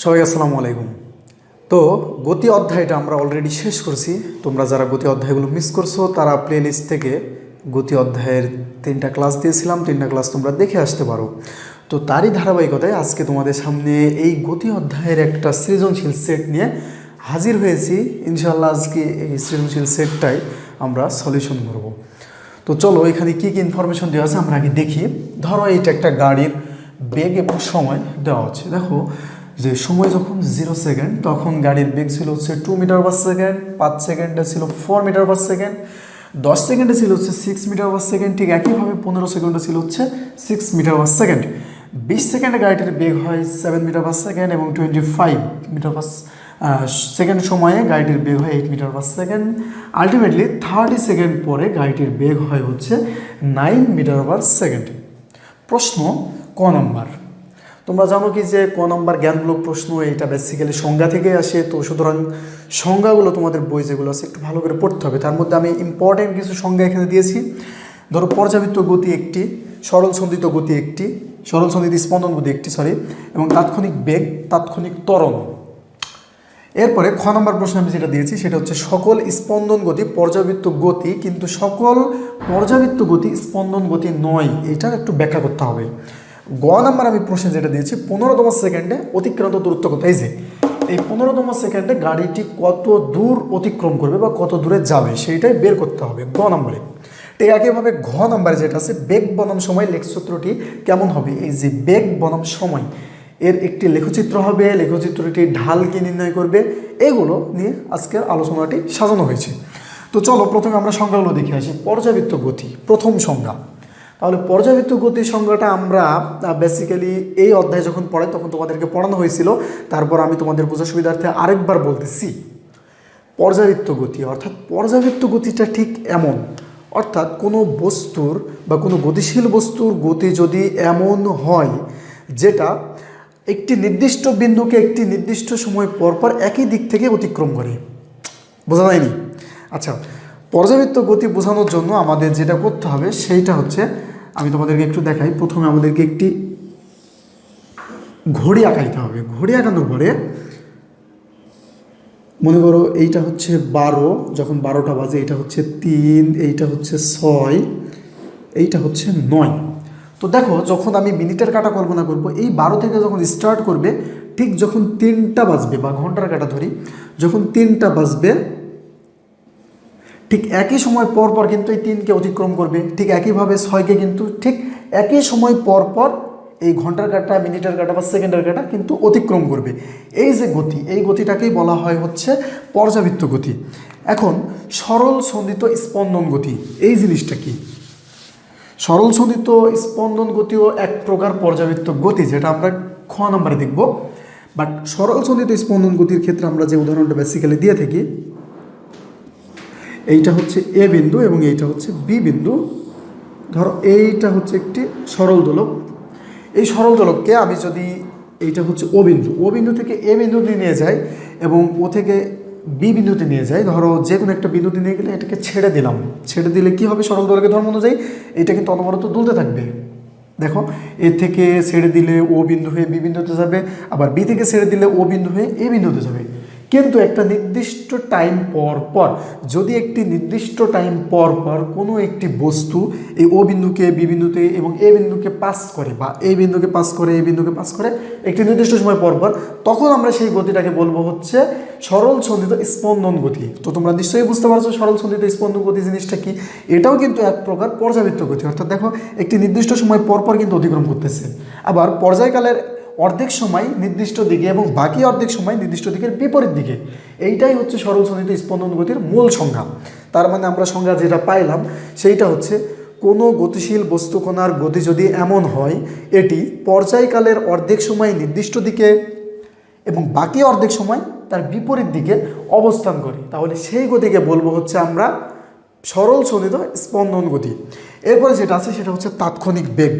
সবাই আসসালামু আলাইকুম। তো গতি অধ্যায়টা আমরা অলরেডি শেষ করছি। তোমরা যারা গতি অধ্যায়গুলো মিস করছো তারা প্লেলিস্ট থেকে গতি অধ্যায়ের 3টা ক্লাস দিয়েছিলাম, 3টা ক্লাস তোমরা দেখে আসতে পারো। তো তারই ধারাবাহিকতায় আজকে তোমাদের সামনে এই গতি অধ্যায়ের একটা সৃজনশীল সেট নিয়ে হাজির হয়েছি। ইনশাআল্লাহ আজকে এই সৃজনশীল সেটটাই আমরা সলিউশন করব। তো চলো এখানে কী কী ইনফরমেশন দেওয়া আছে আমরা আগে দেখি। ধরো এইটা একটা গাড়ির বেগ এবং সময় দেওয়া হচ্ছে। দেখো যে সময় যখন 0 সেকেন্ড তখন গাড়ির বেগ ছিল হচ্ছে 2 মিটার পার সেকেন্ড, 5 সেকেন্ডে ছিল 4 মিটার পার সেকেন্ড, 10 সেকেন্ডে ছিল হচ্ছে 6 মিটার পার সেকেন্ড, ঠিক একইভাবে 15 সেকেন্ডে ছিল হচ্ছে 6 মিটার পার সেকেন্ড। 20 সেকেন্ডে গাড়িটির বেগ হয় 7 মিটার পার সেকেন্ড এবং 25 মিটার পার সেকেন্ড সময়ে গাড়িটির বেগ হয় 8 metre per second. Ultimately 30 second পরে গাড়িটির বেগ হয় হচ্ছে 9 মিটার পার সেকেন্ড। প্রশ্ন ক নম্বর। তোমরা জানো কি যে ক নম্বর জ্ঞানমূলক প্রশ্ন, এটা বেসিক্যালি সংজ্ঞা থেকে আসে। তো সুতরাং সংজ্ঞাগুলো তোমাদের বই যেগুলো আছে একটু ভালো করে পড়তে হবে। তার মধ্যে আমি ইম্পর্টেন্ট কিছু সংজ্ঞা এখানে দিয়েছি। ধরো পর্যাবৃত্ত গতি একটি, সরল সন্ধিত গতি একটি, সরল সন্ধিত স্পন্দন গতি একটি এবং তাৎক্ষণিক বেগ, তাৎক্ষণিক ত্বরণ। এরপরে খ নম্বর প্রশ্ন আমি যেটা দিয়েছি সেটা হচ্ছে সকল স্পন্দন গতি পর্যাবৃত্ত গতি, কিন্তু সকল পর্যাবৃত্ত গতি স্পন্দন গতি নয়। এটার একটু ব্যাখ্যা করতে হবে। গ নাম্বার আমি প্রশ্নে যেটা দিয়েছি 15তম সেকেন্ডে অতিক্রান্ত দূরত্ব কত। এই যে এই 15তম সেকেন্ডে গাড়িটি কত দূর অতিক্রম করবে বা কত দূরে যাবে সেইটাই বের করতে হবে গ নম্বরে। ঠিক একইভাবে ঘ নম্বরে যেটা আছে বেগ বনাম সময় লেখচিত্রটি কেমন হবে। এই যে বেগ বনাম সময় এর একটি লেখচিত্র হবে, লেখচিত্রটি ঢাল কি নির্ণয় করবে, এগুলো নিয়ে আজকের আলোচনাটি সাজানো হয়েছে। তো চলো প্রথমে আমরা সংজ্ঞাগুলো দেখে আসি। পর্যাবৃত্ত গতি প্রথম সংজ্ঞা। তাহলে পর্যাবৃত্ত গতির সংজ্ঞাটা আমরা বেসিক্যালি এই অধ্যায় যখন পড়াই তখন তোমাদেরকে পড়ানো হয়েছিল। তারপর আমি তোমাদের বোঝার সুবিধার্থে আরেকবার বলতেছি। পর্যাবৃত্ত গতি অর্থাৎ পর্যাবৃত্ত গতিটা ঠিক এমন, অর্থাৎ কোনো বস্তুর বা কোনো গতিশীল বস্তুর গতি যদি এমন হয় যেটা একটি নির্দিষ্ট বিন্দুকে একটি নির্দিষ্ট সময় পরপর একই দিক থেকে অতিক্রম করে। বোঝা যায়নি? আচ্ছা, পর্যাবৃত্ত গতি বোঝানোর জন্য আমাদের যেটা করতে হবে সেইটা হচ্ছে, আমি তোমাদেরকে একটু দেখাই। প্রথমে আমাদেরকে একটি ঘড়ি আঁকাইতে হবে। ঘড়ি আঁকানোর পরে মনে করো এইটা হচ্ছে 12, যখন 12টা বাজে এটা হচ্ছে 3, এইটা হচ্ছে 6, এইটা হচ্ছে 9। তো দেখো যখন আমি মিনিটের কাটা কল্পনা করব, এই 12 থেকে যখন স্টার্ট করবে ঠিক যখন 3টা বাজবে বা ঘন্টার কাটা ধরি, যখন 3টা বাজবে ঠিক একই সময় পর পর কিন্তু এই 3কে অতিক্রম করবে। ঠিক একইভাবে 6কে কিন্তু ঠিক একই সময় পর পর এই ঘন্টার কাটা, মিনিটের কাটা বা সেকেন্ডের কাটা কিন্তু অতিক্রম করবে। এই যে গতি, এই গতিটাকেই বলা হয় হচ্ছে পর্যাবৃত্ত গতি। এখন সরল সন্ধিত স্পন্দন গতি এই জিনিসটা কি? সরল সন্ধিত স্পন্দন গতিও এক প্রকার পর্যাবৃত্ত গতি, যেটা আমরা খ নম্বরে দেখব। বাট সরল সন্ধিত স্পন্দন গতির ক্ষেত্রে আমরা যে উদাহরণটা বেসিক্যালি দিয়ে থাকি, এইটা হচ্ছে এ বিন্দু এবং এইটা হচ্ছে বি বিন্দু। ধরো এইটা হচ্ছে একটি সরল দোলক। এই সরল দোলককে আমি যদি, এইটা হচ্ছে ও বিন্দু, ও বিন্দু থেকে এ বিন্দুতে নিয়ে যাই এবং ও থেকে বি বিন্দুতে নিয়ে যাই, ধরো যে কোনো একটা বিন্দুতে নিয়ে গেলে এটাকে ছেড়ে দিলাম। ছেড়ে দিলে কি হবে? সরল দোলকের ধর্ম অনুযায়ী এটা কিন্তু অনবরত দুলতে থাকবে। দেখো এ থেকে ছেড়ে দিলে ও বিন্দু হয়ে বি বিন্দুতে যাবে, আবার বি থেকে ছেড়ে দিলে ও বিন্দু হয়ে এ বিন্দুতে যাবে। কিন্তু একটা নির্দিষ্ট টাইম পর পর, যদি একটি নির্দিষ্ট টাইম পর পর কোনো একটি বস্তু এই ও বিন্দুকে বি বিন্দুতে এবং এ বিন্দুকে পাস করে বা এই বিন্দুকে পাস করে এই বিন্দুকে পাস করে একটি নির্দিষ্ট সময় পর পর, তখন আমরা সেই গতিটাকে বলবো হচ্ছে সরল সন্ধিত স্পন্দন গতি। তো তোমরা নিশ্চয়ই বুঝতে পারছো সরল সন্ধিত স্পন্দন গতি জিনিসটা কি। এটাও কিন্তু এক প্রকার পর্যাবৃত্ত গতি, অর্থাৎ দেখো একটি নির্দিষ্ট সময় পর পর কিন্তু অতিক্রম করতেছে। আবার পর্যায়কালের অর্ধেক সময় নির্দিষ্ট দিকে এবং বাকি অর্ধেক সময় নির্দিষ্ট দিকের বিপরীত দিকে, এইটাই হচ্ছে সরল সন্ধিত স্পন্দন গতির মূল সংজ্ঞা। তার মানে আমরা সংজ্ঞা যেটা পাইলাম সেইটা হচ্ছে কোনো গতিশীল বস্তুকণার গতি যদি এমন হয় এটি পর্যায়কালের অর্ধেক সময় নির্দিষ্ট দিকে এবং বাকি অর্ধেক সময় তার বিপরীত দিকে অবস্থান করে, তাহলে সেই গতিকে বলবো হচ্ছে আমরা সরল সন্ধিত স্পন্দন গতি। এরপরে যেটা আছে সেটা হচ্ছে তাৎক্ষণিক বেগ।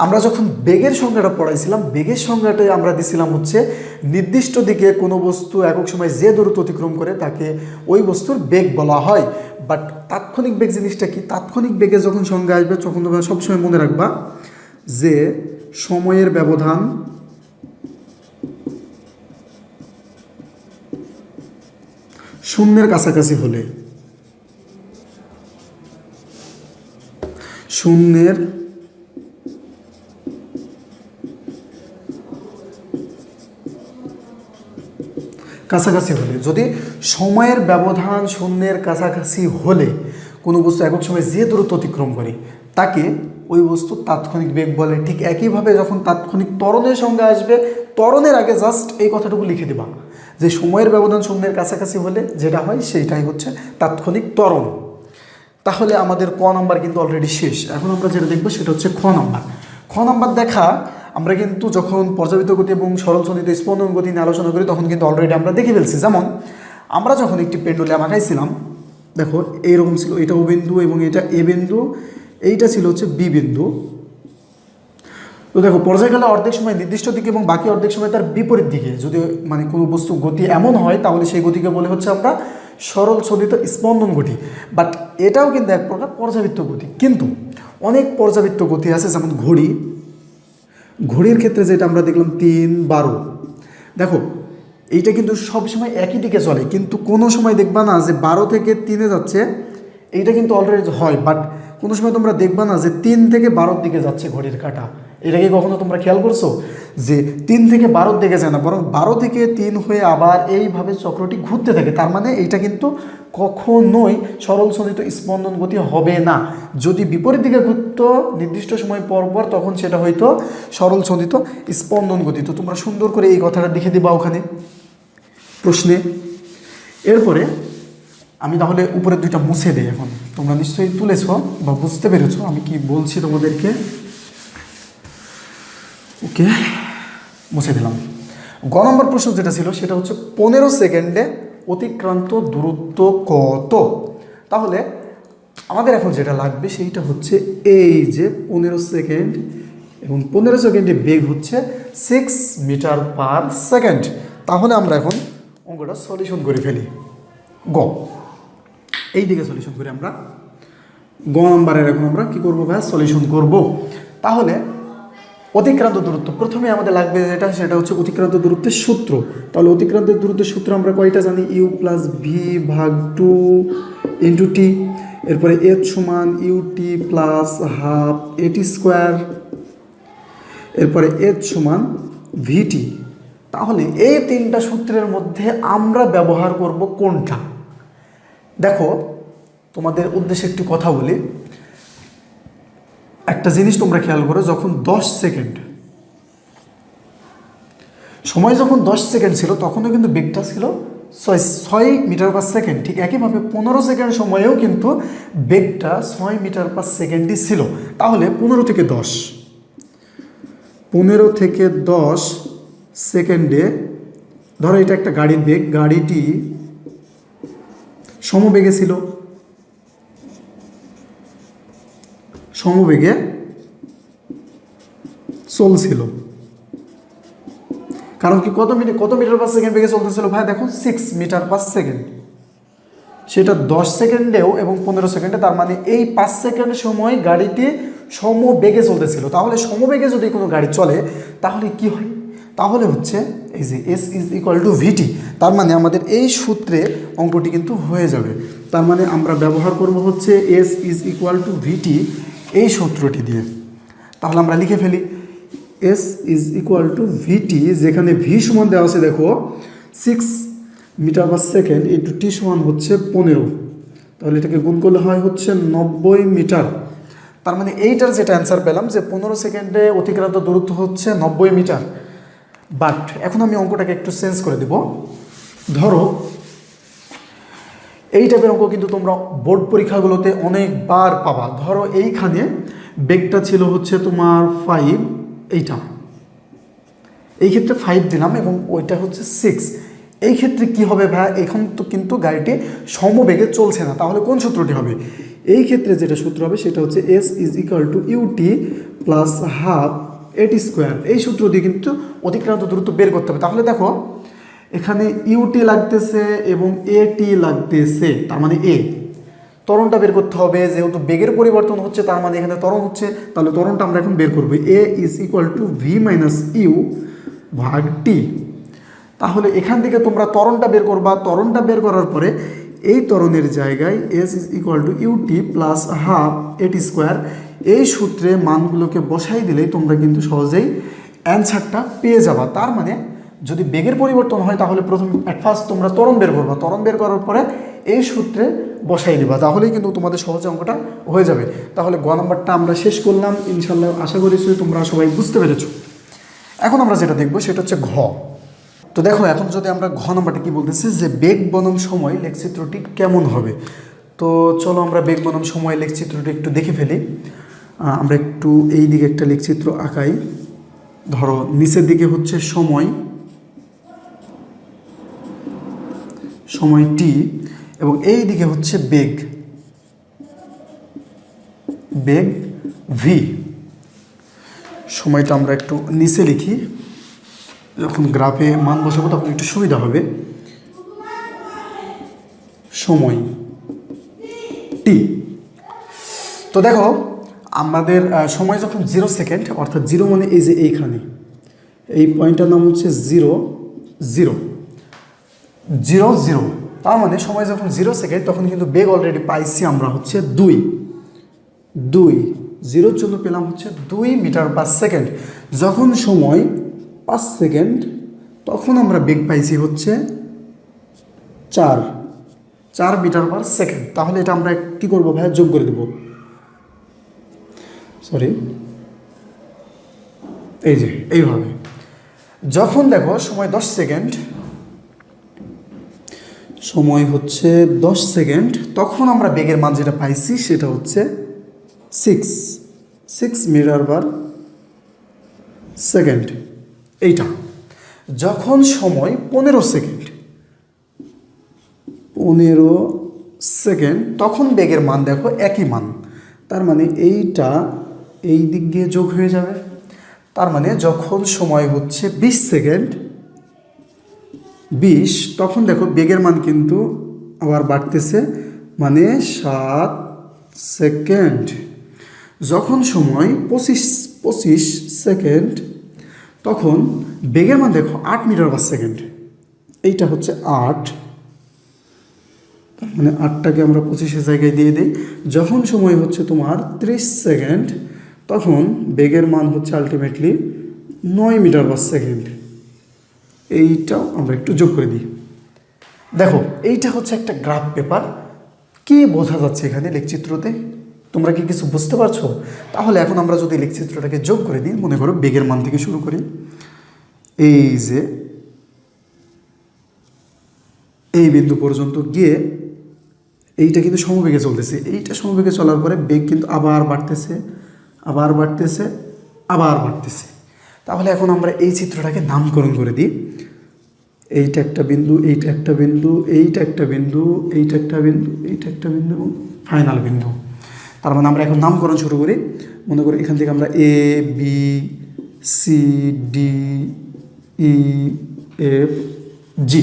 আমরা যখন বেগের সংজ্ঞাটা পড়াইছিলাম, বেগের সংজ্ঞাটাই আমরা দিছিলাম হচ্ছে নির্দিষ্ট দিকে কোনো বস্তু একক সময় যে দূরত্ব অতিক্রম করে তাকে ওই বস্তুর বেগ বলা হয়। বাট তাৎক্ষণিক বেগ জিনিসটা কি? তাৎক্ষণিক বেগে যখন সংজ্ঞা আসবে তখন তোমরা সবসময় মনে রাখবা যে সময়ের ব্যবধান শূন্যের কাছাকাছি হলে, শূন্যের কাছাকাছি হলে, যদি সময়ের ব্যবধান শূন্যের কাছাকাছি হলে কোনো বস্তু একক সময়ে যে দূরত্ব অতিক্রম করে তাকে ওই বস্তুর তাৎক্ষণিক বেগ বলে। ঠিক একইভাবে যখন তাৎক্ষণিক ত্বরণের সঙ্গে আসবে, ত্বরণের আগে জাস্ট এই কথাটুকু লিখে দেবা যে সময়ের ব্যবধান শূন্যের কাছাকাছি হলে যেটা হয় সেইটাই হচ্ছে তাৎক্ষণিক ত্বরণ। তাহলে আমাদের ক নাম্বার কিন্তু অলরেডি শেষ। এখন আমরা যেটা দেখবো সেটা হচ্ছে খ নাম্বার। খ নাম্বার দেখা আমরা কিন্তু যখন পর্যাবৃত্ত গতি এবং সরল চলিত স্পন্দন গতি নিয়ে আলোচনা করি তখন কিন্তু অলরেডি আমরা দেখে ফেলছি। যেমন আমরা যখন একটি পেন্ডুলাম আঁকাইছিলাম, দেখো এইরকম ছিল, এটা ও বিন্দু এবং এটা এ বিন্দু, এইটা ছিল হচ্ছে বি বিন্দু। তো দেখো পর্যায়কালে অর্ধেক সময় নির্দিষ্ট দিকে এবং বাকি অর্ধেক সময় তার বিপরীত দিকে যদি মানে কোনো বস্তু গতি এমন হয় তাহলে সেই গতিকে বলে হচ্ছে আমরা সরল চলিত স্পন্দন গতি। বাট এটাও কিন্তু এক প্রকার পর্যাবৃত্ত গতি। কিন্তু অনেক পর্যাবৃত্ত গতি আছে, যেমন ঘড়ির ক্ষেত্রে যেটা আমরা দেখলাম 3-12, দেখো এইটা কিন্তু সবসময় একই দিকে চলে, কিন্তু কোনো সময় দেখবা না যে 12 থেকে 3-এ যাচ্ছে, এইটা কিন্তু অলরেডি হয়। বাট কোনো সময় তোমরা দেখবা না যে 3 থেকে 12-র দিকে যাচ্ছে ঘড়ির কাঁটা। এটা কি কখনো তোমরা খেয়াল করছো যে 3 থেকে 12-র দিকে যায় না, বরং 12 থেকে 3 হয়ে আবার এইভাবে চক্রটি ঘুরতে থাকে? তার মানে এইটা কিন্তু কখনোই সরল চলিত স্পন্দন গতি হবে না। যদি বিপরীত দিকে ঘুরতো নির্দিষ্ট সময় পর পর তখন সেটা হয়তো সরল চলিত স্পন্দন গতি। তো তোমরা সুন্দর করে এই কথাটা লিখে দিবা ওখানে প্রশ্নে। এরপরে আমি তাহলে উপরের দুইটা মুছে দিই। এখন তোমরা নিশ্চয়ই তুলেছ বা বুঝতে পেরেছো আমি কি বলছি তোমাদেরকে। ওকে, মুছে দিলাম। গ নম্বর প্রশ্ন যেটা ছিল সেটা হচ্ছে 15 সেকেন্ডে অতিক্রান্ত দূরত্ব কত? তাহলে আমাদের এখন যেটা লাগবে সেইটা হচ্ছে এই যে 15 সেকেন্ড, এবং 15 সেকেন্ডে বেগ হচ্ছে 6 মিটার পার সেকেন্ড। তাহলে আমরা এখন অঙ্কটা সলিউশন করে ফেলি। এই দিকে সলিউশন করে আমরা গ নম্বরের এখন আমরা কি করবো ভাই, সলিউশন করব। তাহলে অতিক্রান্ত দূরত্ব প্রথমে আমাদের লাগবে যেটা, সেটা হচ্ছে অতিক্রান্ত দূরত্বের সূত্র। তাহলে অতিক্রান্ত দূরত্বের সূত্র আমরা কয়টা জানি? ইউ প্লাস ভি ভাগ 2 ইন্টু টি। এরপরে এচ সমান UT plus half a t square. এরপরে এচ সমান ভিটি। তাহলে এই তিনটা সূত্রের মধ্যে আমরা ব্যবহার করব কোনটা? দেখো তোমাদের উদ্দেশ্যে একটি কথা বলি, একটা জিনিস তোমরা খেয়াল করো, যখন 10 সেকেন্ড সময় যখন 10 সেকেন্ড ছিল তখনও কিন্তু বেগটা ছিল 6 মিটার পার সেকেন্ড। ঠিক একইভাবে 15 সেকেন্ড সময়েও কিন্তু বেগটা 6 মিটার পার সেকেন্ডই ছিল। তাহলে 15 থেকে 10 সেকেন্ডে ধরো এটা একটা গাড়ির বেগ, গাড়িটি সমবেগে ছিল, সমবেগে চলছিল। কারণ কি কত মিটার পার সেকেন্ড বেগে চলতেছিল ভাই? দেখো 6 মিটার পার সেকেন্ড, সেটা 10 সেকেন্ডেও এবং 15 সেকেন্ডে। তার মানে এই 5 সেকেন্ড সময় গাড়িটি সমবেগে চলতেছিল। তাহলে সমবেগে যদি কোনো গাড়ি চলে তাহলে কি হয়? তাহলে হচ্ছে এই যে এস ইজ ইকুয়াল টু ভিটি। তার মানে আমাদের এই সূত্রে অঙ্কটি কিন্তু হয়ে যাবে। তার মানে আমরা ব্যবহার করব হচ্ছে এস ইজ ইকুয়াল টু ভিটি এই সূত্রটি দিয়ে। তাহলে আমরা লিখে ফেলি এস ইজ ইকুয়াল টু ভিটি, যেখানে ভি সমান দেওয়া আছে দেখো 6 metre per second into T সমান হচ্ছে 15। তাহলে এটাকে গুণ করলে হয় হচ্ছে 90 মিটার। তার মানে এইটার যেটা অ্যান্সার পেলাম যে 15 সেকেন্ডে অতিক্রান্ত দূরত্ব হচ্ছে 90 মিটার। বাট এখন আমি অঙ্কটাকে একটু চেঞ্জ করে দেব। ধরো এই টাইপের অঙ্ক কিন্তু তোমরা বোর্ড পরীক্ষাগুলোতে অনেকবার পাবা। ধরো এইখানে বেগটা ছিল হচ্ছে তোমার 5, এইটা এই ক্ষেত্রে 5 দিলাম এবং ওইটা হচ্ছে 6। এই ক্ষেত্রে কি হবে ভাই? এখন তো কিন্তু গাড়িটি সমবেগে চলছে না, তাহলে কোন সূত্রটি হবে? এই ক্ষেত্রে যেটা সূত্র হবে সেটা হচ্ছে S is equal to u t plus half a t square. এই সূত্র দিয়ে কিন্তু অতিক্রান্ত দূরত্ব বের করতে হবে। তাহলে দেখো এখানে ইউটি লাগতেছে এবং এটি লাগতেছে, তার মানে এ। ত্বরণটা বের করতে হবে, যেহেতু বেগের পরিবর্তন হচ্ছে তার মানে এখানে ত্বরণ হচ্ছে, তাহলে ত্বরণটা আমরা এখন বের করবো। A is equal to v minus u ভাগ টি। তাহলে এখান থেকে তোমরা ত্বরণটা বের করবা, ত্বরণটা বের করার পরে এই ত্বরণের জায়গায় S is equal to u t plus half a t square, এই সূত্রে মানগুলোকে বসাই দিলেই তোমরা কিন্তু সহজেই অ্যান্সারটা পেয়ে যাবা। তার মানে যদি বেগের পরিবর্তন হয় তাহলে প্রথম ফার্স্ট তোমরা ত্বরণ বের করবা, ত্বরণ বের করার পরে এই সূত্রে বসাই দিবা, তাহলেই কিন্তু তোমাদের সহজে অঙ্কটা হয়ে যাবে। তাহলে গ নাম্বারটা আমরা শেষ করলাম, ইনশাল্লাহ আশা করি তোমরা সবাই বুঝতে পেরেছো। এখন আমরা যেটা দেখবো সেটা হচ্ছে ঘ। তো দেখো এখন যদি আমরা ঘ নাম্বারটা কি বলতেছি যে বেগ বনাম সময় লেখচিত্রটি কেমন হবে। তো চলো আমরা বেগ বনাম সময় লেখচিত্রটি একটু দেখে ফেলি। আমরা একটু এই দিকে একটা লেখচিত্র আঁকাই। ধরো নিচের দিকে হচ্ছে সময়, সময় টি, এবং এই দিকে হচ্ছে বেগ, বেগ ভি। সময়টা আমরা একটু নিচে লিখি, যখন গ্রাফে মান বসাবো তখন একটু সুবিধা হবে। সময় টি। তো দেখো আমাদের সময় যখন 0 সেকেন্ড, অর্থাৎ 0 মানে এই যে এইখানে এই পয়েন্টটার নাম হচ্ছে 0 0 0 0, তার মানে সময় যখন 0 সেকেন্ড তখন কিন্তু বেগ অলরেডি পাইছি আমরা হচ্ছে 2 2, 0-র জন্য পেলাম হচ্ছে 2 মিটার পার সেকেন্ড। যখন সময় 5 সেকেন্ড তখন আমরা বেগ পাইছি হচ্ছে 4 মিটার পার সেকেন্ড। তাহলে এটা আমরা কী করবো ভাইয়া, যোগ করে দেব। সরি, এই যে এইভাবে। যখন দেখো সময় 10 সেকেন্ড, সময় হচ্ছে 10 সেকেন্ড, তখন আমরা বেগের মান যেটা পাইছি সেটা হচ্ছে 6 মিটার পার সেকেন্ড, এইটা। যখন সময় 15 সেকেন্ড, 15 সেকেন্ড তখন বেগের মান দেখো একই মান, তার মানে এইটা এই দিক দিয়ে যোগ হয়ে যাবে। তার মানে যখন সময় হচ্ছে 20 সেকেন্ড 20, তখন দেখো বেগের মান কিন্তু আবার বাড়তেছে, মানে 7 সেকেন্ড। যখন সময় 25 সেকেন্ড তখন বেগের মান দেখো 8 মিটার পার সেকেন্ড, এইটা হচ্ছে 8, মানে 8টাকে আমরা 25-এর জায়গায় দিয়ে দিই। যখন সময় হচ্ছে তোমার 30 সেকেন্ড তখন বেগের মান হচ্ছে আলটিমেটলি 9 মিটার পার সেকেন্ড, এইটাও আমরা একটু যোগ করে দিই। দেখো এইটা হচ্ছে একটা গ্রাফ পেপার। কি বোঝা যাচ্ছে এখানে লেখচিত্রতে, তোমরা কি কিছু বুঝতে পারছো? তাহলে এখন আমরা যদি লেখচিত্রটাকে যোগ করে দিই, মনে করো বেগের মান থেকে শুরু করি। এই যে এই বিন্দু পর্যন্ত গিয়ে এইটা কিন্তু সমবেগে চলতেছে, এইটা সমবেগে চলার পরে বেগ কিন্তু আবার বাড়তেছে, আবার বাড়তেছে, আবার বাড়তেছে। তাহলে এখন আমরা এই চিত্রটাকে নামকরণ করে দিই। এইটা একটা বিন্দু, এইটা একটা বিন্দু, এইটা একটা বিন্দু, এইটা একটা বিন্দু, এইটা একটা বিন্দু এবং ফাইনাল বিন্দু। তার মানে আমরা এখন নামকরণ শুরু করি। মনে করি এখান থেকে আমরা A B C D E F G,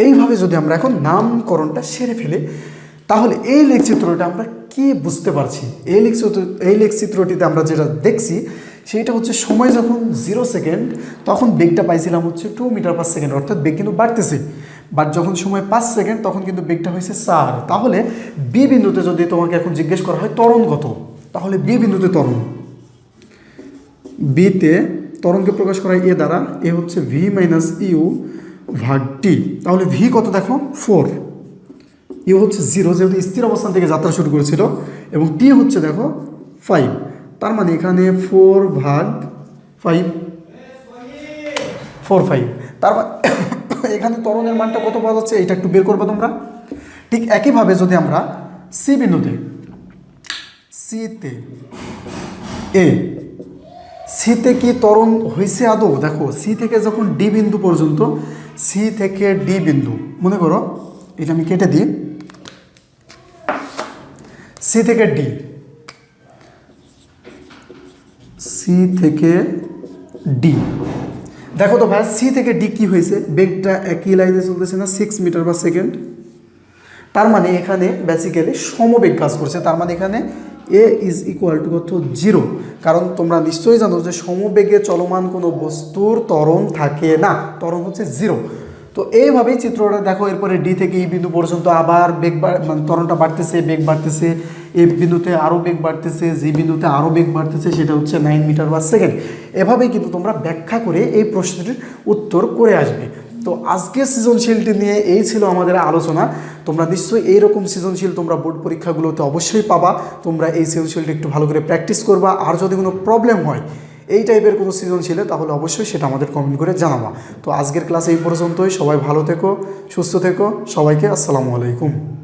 এইভাবে যদি আমরা এখন নামকরণটা সেরে ফেলি তাহলে এই লেখচিত্রটা আমরা কি বুঝতে পারছি? এই লেখচিত্রটিতে আমরা যেটা দেখছি সেইটা হচ্ছে সময় যখন 0 সেকেন্ড তখন বেগটা পাইছিলাম হচ্ছে 2 মিটার পার সেকেন্ড, অর্থাৎ বেগ কিন্তু বাড়তেছে। বাট যখন সময় 5 সেকেন্ড তখন কিন্তু বেগটা হয়েছে 4। তাহলে বি বিন্দুতে যদি তোমাকে এখন জিজ্ঞেস করা হয় ত্বরণ কত, তাহলে বি বিন্দুতে ত্বরণ, বিতে ত্বরণকে প্রকাশ করা এ দ্বারা, এ হচ্ছে ভি মাইনাস ইউ ভাগ টি। তাহলে ভি কত দেখো 4, ইউ হচ্ছে 0 যেহেতু স্থির অবস্থান থেকে যাত্রা শুরু করেছিল, এবং টি হচ্ছে দেখো 5। তার মানে এখানে 4 ভাগ 5, 4 5। তার মানে এখানে ত্বরণের মানটা কত পাওয়া যাচ্ছে এটা একটু বের করবে তোমরা। ঠিক একইভাবে যদি আমরা সি বিন্দুতে, সিতে এ, সিতে কি ত্বরণ হয়েছে আদৌ? দেখো সি থেকে যখন ডি বিন্দু পর্যন্ত, সি থেকে ডি বিন্দু, মনে করো এটা আমি কেটে দিই, সি থেকে ডি, সি থেকে ডি। দেখো তো ভাই সি থেকে ডি কি হয়েছে, বেগটা একই লাইনে চলতেছে না, 6 মিটার পার সেকেন্ড। তার মানে এখানে বেসিক্যালি সমবেগ কাজ করছে। তার মানে এখানে এ ইজ ইকুয়াল টু কত 0, কারণ তোমরা নিশ্চয়ই জানো যে সমবেগে চলমান কোনো বস্তুর ত্বরণ থাকে না, ত্বরণ হচ্ছে 0। তো এইভাবেই চিত্রটা দেখো, এরপরে ডি থেকে এই বিন্দু পর্যন্ত আবার বেগ মানে ত্বরণটা বাড়তেছে, বেগ বাড়তেছে, এই বিন্দুতে আরও বেগ বাড়তেছে, যে বিন্দুতে আরও বেগ বাড়তেছে সেটা হচ্ছে 9 মিটার/সেকেন্ড। এভাবেই কিন্তু তোমরা ব্যাখ্যা করে এই প্রশ্নটির উত্তর করে আসবে। তো আজকের সৃজনশীলটি নিয়ে এই ছিল আমাদের আলোচনা। তোমরা নিশ্চয়ই এইরকম সৃজনশীল তোমরা বোর্ড পরীক্ষাগুলোতে অবশ্যই পাবা। তোমরা এই সৃজনশীলটি একটু ভালো করে প্র্যাকটিস করবা। আর যদি কোনো প্রবলেম হয় এই টাইপের কোনো সৃজনশীলে, তাহলে অবশ্যই সেটা আমাদের কমেন্ট করে জানাবা। তো আজকের ক্লাস এই পর্যন্তই। সবাই ভালো থেকো, সুস্থ থেকো। সবাইকে আসসালামু আলাইকুম।